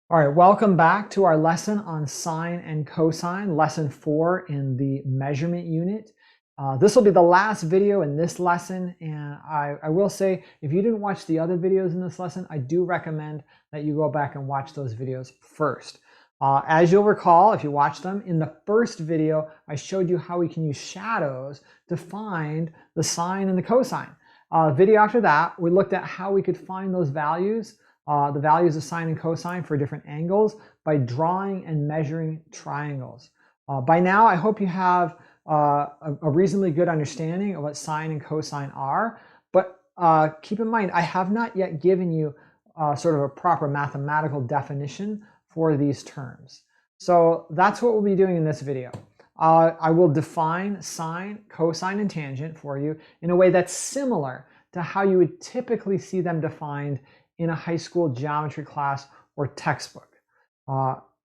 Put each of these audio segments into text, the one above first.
All right, welcome back to our lesson on sine and cosine, lesson 4 in the measurement unit. This will be the last video in this lesson, and I will say, if you didn't watch the other videos in this lesson, I do recommend that you go back and watch those videos first. As you'll recall, if you watched them, in the first video, I showed you how we can use shadows to find the sine and the cosine. Video after that, we looked at how we could find those values, the values of sine and cosine for different angles by drawing and measuring triangles. By now, I hope you have a reasonably good understanding of what sine and cosine are, but keep in mind, I have not yet given you sort of a proper mathematical definition for these terms. So that's what we'll be doing in this video. I will define sine, cosine, and tangent for you in a way that's similar to how you would typically see them defined in a high school geometry class or textbook.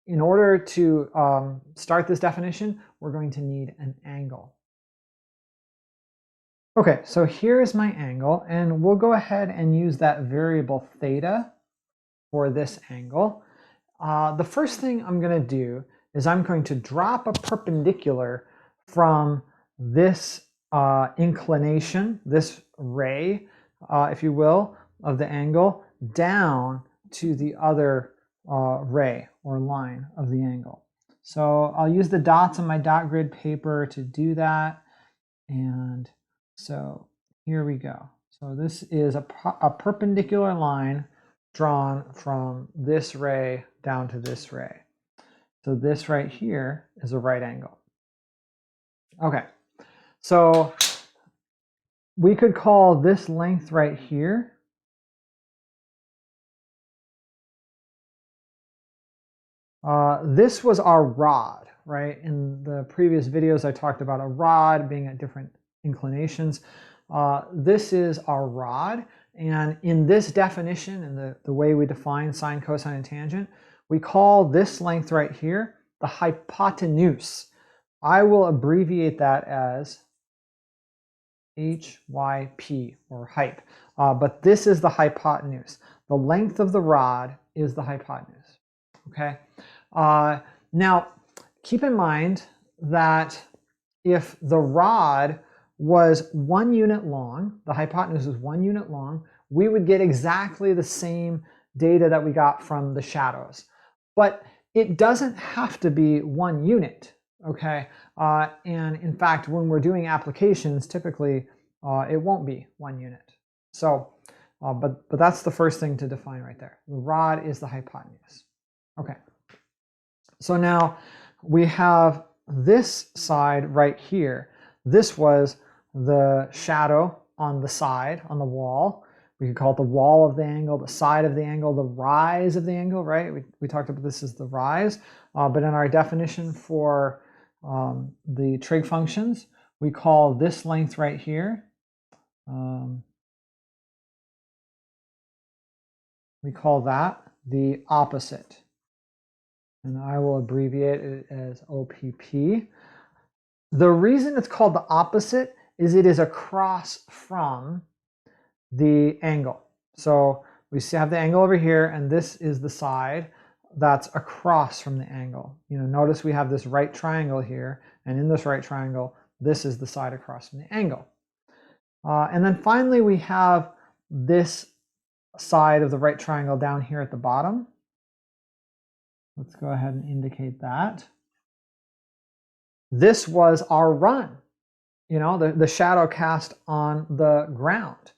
In order to start this definition, we're going to need an angle. Okay, so here's my angle, and we'll go ahead and use that variable theta for this angle. The first thing I'm going to do is I'm going to drop a perpendicular from this inclination, this ray, if you will, of the angle, down to the other ray or line of the angle. So I'll use the dots on my dot grid paper to do that. And so here we go. So this is a perpendicular line drawn from this ray down to this ray. So this right here is a right angle. Okay, so we could call this length right here this was our rod, right? In the previous videos, I talked about a rod being at different inclinations. This is our rod. And in this definition, in the way we define sine, cosine, and tangent, we call this length right here the hypotenuse. I will abbreviate that as HYP, or hype. But this is the hypotenuse. The length of the rod is the hypotenuse. Okay. Now, keep in mind that if the rod was 1 unit long, the hypotenuse is 1 unit long, we would get exactly the same data that we got from the shadows. But it doesn't have to be 1 unit, okay? And in fact, when we're doing applications, typically it won't be 1 unit. So, but that's the first thing to define right there. The rod is the hypotenuse. Okay. So now we have this side right here. This was the shadow on the side, on the wall. We could call it the wall of the angle, the side of the angle, the rise of the angle, right? We talked about this as the rise. But in our definition for the trig functions, we call this length right here, we call that the opposite. And I will abbreviate it as OPP. The reason it's called the opposite is it is across from the angle. So we have the angle over here, and this is the side that's across from the angle. You know, notice we have this right triangle here, and in this right triangle, this is the side across from the angle. And then finally, we have this side of the right triangle down here at the bottom. Let's go ahead and indicate that. This was our run, you know, the shadow cast on the ground.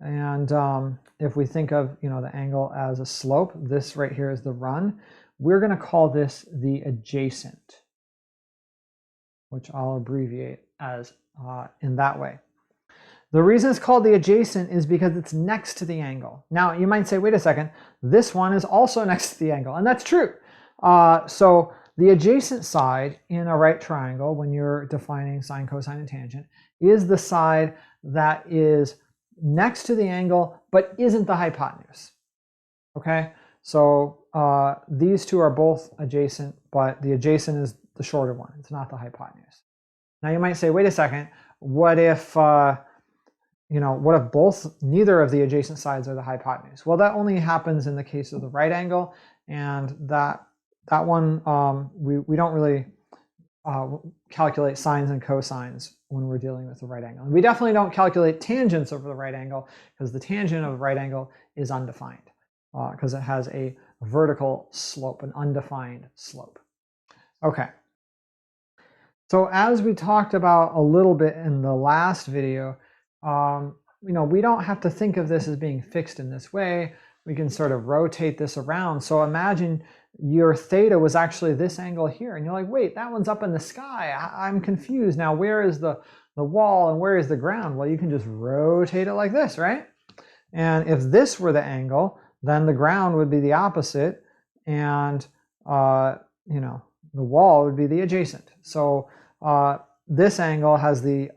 And if we think of, you know, the angle as a slope, this right here is the run. We're going to call this the adjacent, which I'll abbreviate as in that way. The reason it's called the adjacent is because it's next to the angle. Now, you might say, wait a second, this one is also next to the angle, and that's true. So the adjacent side in a right triangle, when you're defining sine, cosine, and tangent, is the side that is next to the angle but isn't the hypotenuse. Okay, so these two are both adjacent, but the adjacent is the shorter one. It's not the hypotenuse. Now you might say, wait a second, what if what if neither of the adjacent sides are the hypotenuse? Well, that only happens in the case of the right angle, and that one we don't really calculate sines and cosines when we're dealing with the right angle. And we definitely don't calculate tangents over the right angle, because the tangent of the right angle is undefined, because it has a vertical slope, an undefined slope. Okay. So as we talked about a little bit in the last video, we don't have to think of this as being fixed in this way. We can sort of rotate this around. So imagine your theta was actually this angle here, and you're like, wait, that one's up in the sky. I'm confused now. Where is the wall and where is the ground? Well, you can just rotate it like this, right? And if this were the angle, then the ground would be the opposite, and the wall would be the adjacent. So this angle has the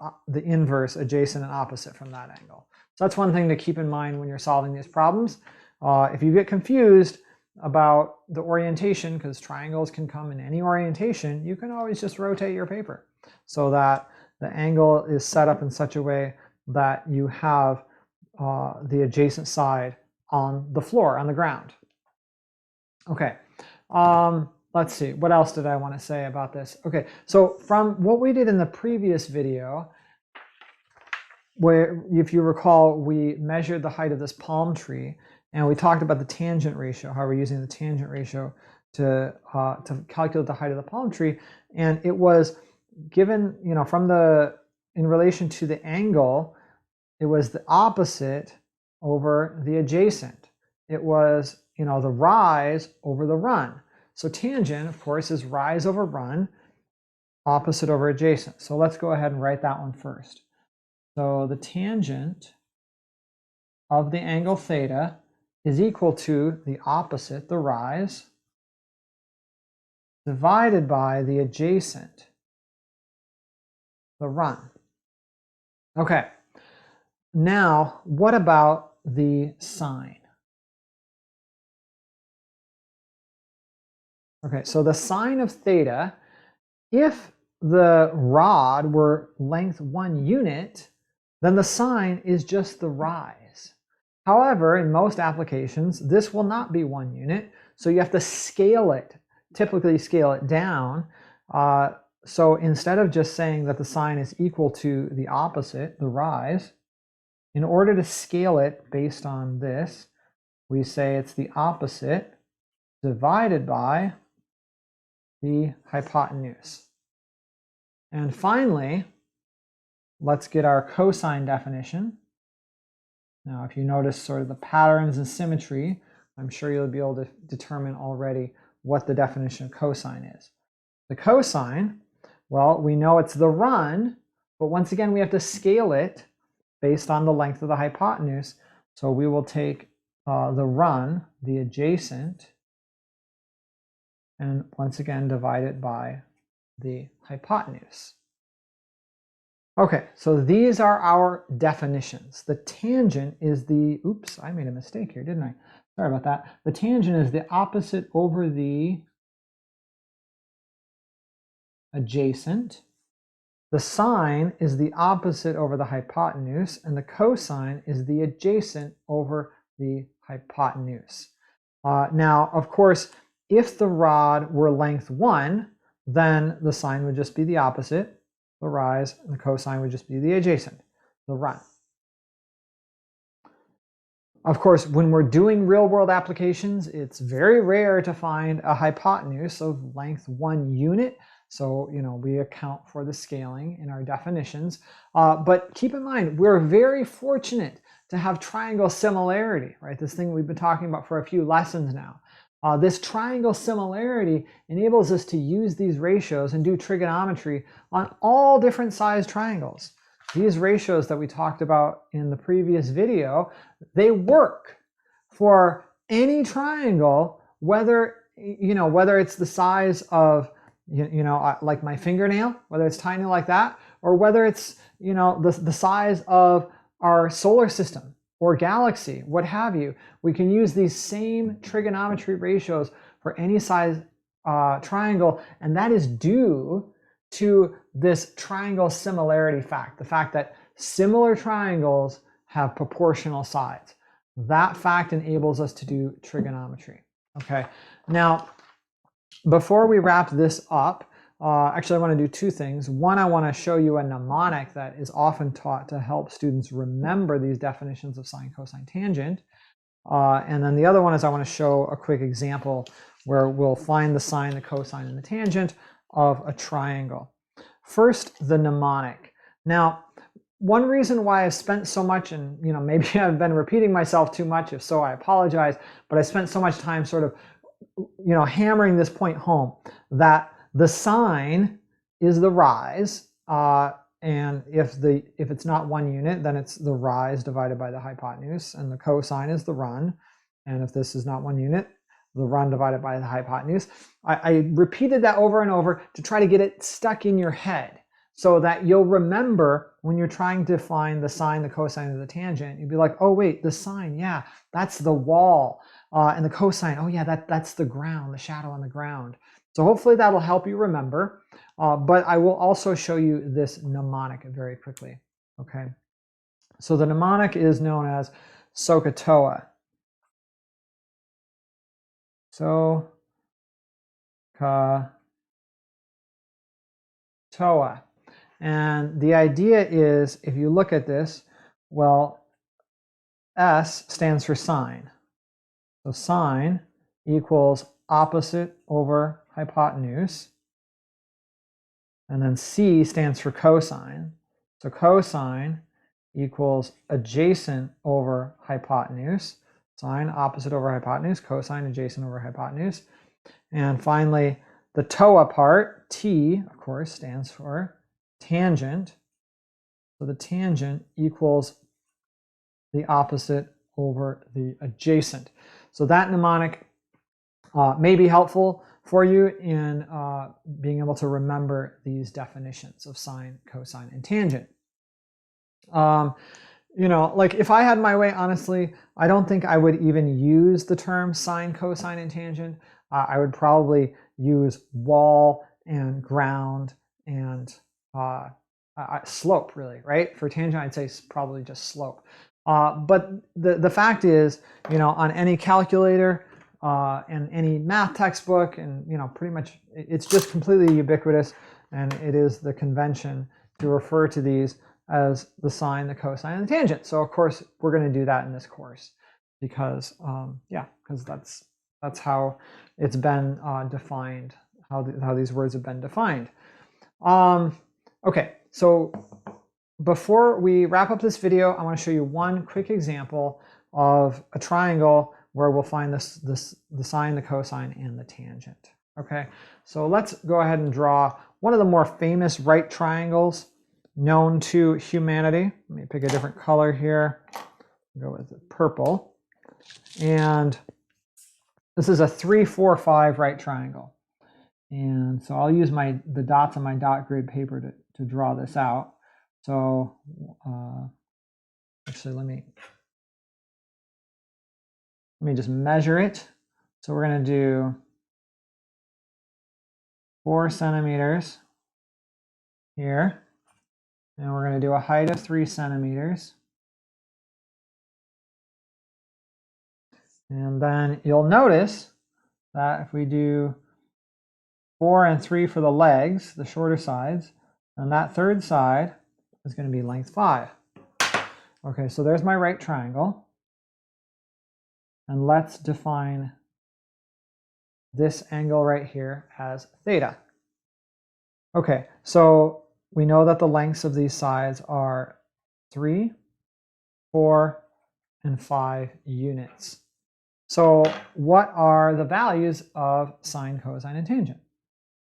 inverse, adjacent and opposite from that angle. So that's one thing to keep in mind when you're solving these problems. If you get confused about the orientation, because triangles can come in any orientation, you can always just rotate your paper so that the angle is set up in such a way that you have the adjacent side on the floor, on the ground. Okay. Let's see, what else did I want to say about this? Okay, so from what we did in the previous video, where, if you recall, we measured the height of this palm tree, and we talked about the tangent ratio, how we're using the tangent ratio to calculate the height of the palm tree, and it was given, in relation to the angle, it was the opposite over the adjacent. It was, the rise over the run. So tangent, of course, is rise over run, opposite over adjacent. So let's go ahead and write that one first. So the tangent of the angle theta is equal to the opposite, the rise, divided by the adjacent, the run. Okay, now what about the sine? Okay, so the sine of theta, if the rod were length 1 unit, then the sine is just the rise. However, in most applications, this will not be 1 unit, so you have to scale it, typically scale it down. So instead of just saying that the sine is equal to the opposite, the rise, in order to scale it based on this, we say it's the opposite divided by the hypotenuse. And finally, let's get our cosine definition. Now, if you notice sort of the patterns and symmetry, I'm sure you'll be able to determine already what the definition of cosine is. The cosine, well, we know it's the run, but once again, we have to scale it based on the length of the hypotenuse. So we will take the run, the adjacent, and once again divide it by the hypotenuse. Okay, so these are our definitions. The tangent is the, oops, I made a mistake here, didn't I? Sorry about that. The tangent is the opposite over the adjacent. The sine is the opposite over the hypotenuse, and the cosine is the adjacent over the hypotenuse. Now, of course, if the rod were length 1, then the sine would just be the opposite, the rise, and the cosine would just be the adjacent, the run. Of course, when we're doing real-world applications, it's very rare to find a hypotenuse of length 1 unit. So, we account for the scaling in our definitions. But keep in mind, we're very fortunate to have triangle similarity, right? This thing we've been talking about for a few lessons now. This triangle similarity enables us to use these ratios and do trigonometry on all different size triangles. These ratios that we talked about in the previous video, they work for any triangle, whether it's the size of, like my fingernail, whether it's tiny like that, or whether it's, the size of our solar system or galaxy, what have you. We can use these same trigonometry ratios for any size triangle, and that is due to this triangle similarity fact, the fact that similar triangles have proportional sides. That fact enables us to do trigonometry. Okay, now before we wrap this up, actually I want to do two things. One, I want to show you a mnemonic that is often taught to help students remember these definitions of sine, cosine, tangent. And then the other one is I want to show a quick example where we'll find the sine, the cosine, and the tangent of a triangle. First, the mnemonic. Now, one reason why I've spent so much, and maybe I've been repeating myself too much, if so I apologize, but I spent so much time sort of hammering this point home, that the sine is the rise, and if it's not one unit, then it's the rise divided by the hypotenuse, and the cosine is the run, and if this is not one unit, the run divided by the hypotenuse. I repeated that over and over to try to get it stuck in your head so that you'll remember when you're trying to find the sine, the cosine, and the tangent. You'd be like, oh wait, the sine, yeah, that's the wall. And the cosine, oh yeah, that's the ground, the shadow on the ground. So hopefully that'll help you remember. But I will also show you this mnemonic very quickly. Okay, so the mnemonic is known as SOHCAHTOA. SOHCAHTOA. And the idea is, if you look at this, well, S stands for sine. So sine equals opposite over hypotenuse. And then C stands for cosine. So cosine equals adjacent over hypotenuse. Sine opposite over hypotenuse, cosine adjacent over hypotenuse. And finally, the TOA part, T, of course, stands for tangent. So the tangent equals the opposite over the adjacent. So that mnemonic may be helpful for you in being able to remember these definitions of sine, cosine, and tangent. Like if I had my way, honestly, I don't think I would even use the term sine, cosine, and tangent. I would probably use wall and ground and slope, really, right? For tangent, I'd say probably just slope. But the fact is, on any calculator and any math textbook, and pretty much it's just completely ubiquitous, and it is the convention to refer to these as the sine, the cosine, and the tangent. So of course we're going to do that in this course because because that's how it's been defined, how these words have been defined. Okay, so before we wrap up this video, I want to show you one quick example of a triangle where we'll find the sine, the cosine, and the tangent. Okay, so let's go ahead and draw one of the more famous right triangles known to humanity. Let me pick a different color here. Go with purple. And this is a 3, 4, 5 right triangle. And so I'll use the dots on my dot grid paper to draw this out. So actually, let me just measure it. So we're going to do 4 centimeters here. And we're going to do a height of 3 centimeters. And then you'll notice that if we do 4 and 3 for the legs, the shorter sides, and that third side is going to be length 5. Okay, so there's my right triangle. And let's define this angle right here as theta. Okay, so we know that the lengths of these sides are 3, 4, and 5 units. So what are the values of sine, cosine, and tangent?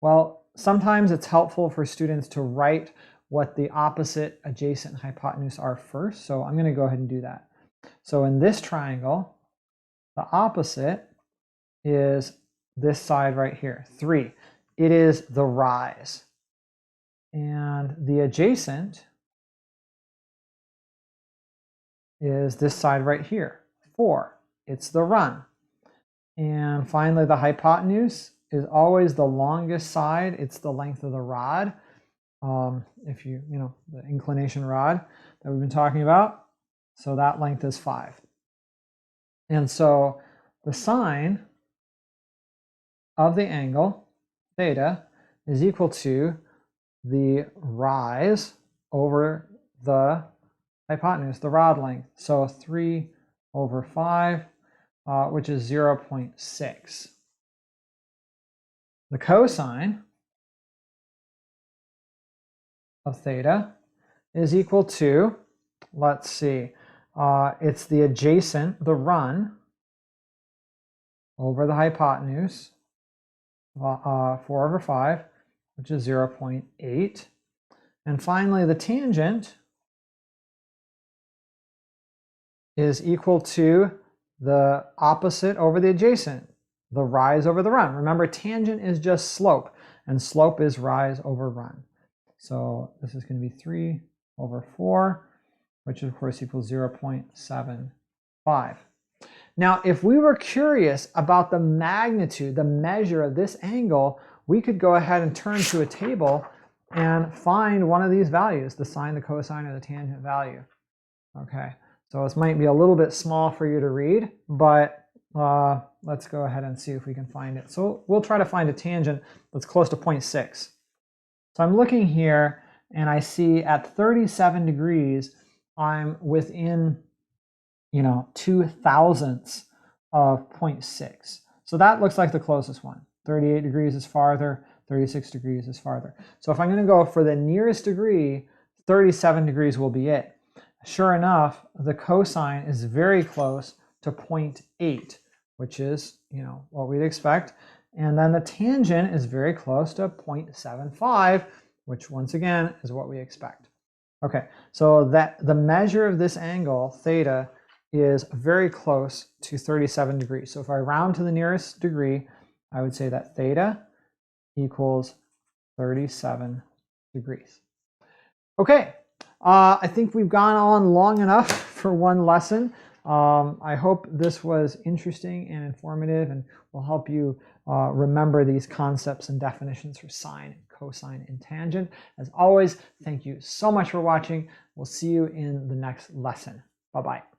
Well, sometimes it's helpful for students to write what the opposite, adjacent, and hypotenuse are first. So I'm going to go ahead and do that. So in this triangle, the opposite is this side right here, 3. It is the rise. And the adjacent is this side right here, 4. It's the run. And finally, the hypotenuse is always the longest side. It's the length of the rod. If the inclination rod. that we've been talking about. So that length is 5. And so the sine of the angle, theta, is equal to the rise over the hypotenuse, the rod length. So 3 over 5, which is 0.6. The cosine of theta is equal to, let's see, it's the adjacent, the run, over the hypotenuse, 4 over 5, which is 0.8. And finally, the tangent is equal to the opposite over the adjacent, the rise over the run. Remember, tangent is just slope, and slope is rise over run. So this is going to be 3 over 4, which of course equals 0.75. Now, if we were curious about the magnitude, the measure of this angle, we could go ahead and turn to a table and find one of these values, the sine, the cosine, or the tangent value. Okay, so this might be a little bit small for you to read, but let's go ahead and see if we can find it. So we'll try to find a tangent that's close to 0.6. So I'm looking here, and I see at 37 degrees, I'm within 2 thousandths of 0.6. So that looks like the closest one. 38 degrees is farther, 36 degrees is farther. So if I'm going to go for the nearest degree, 37 degrees will be it. Sure enough, the cosine is very close to 0.8, which is, what we'd expect. And then the tangent is very close to 0.75, which once again is what we expect. Okay, so that the measure of this angle, theta, is very close to 37 degrees. So if I round to the nearest degree, I would say that theta equals 37 degrees. Okay, I think we've gone on long enough for one lesson. I hope this was interesting and informative and will help you remember these concepts and definitions for sine, cosine, and tangent. As always, thank you so much for watching. We'll see you in the next lesson. Bye-bye.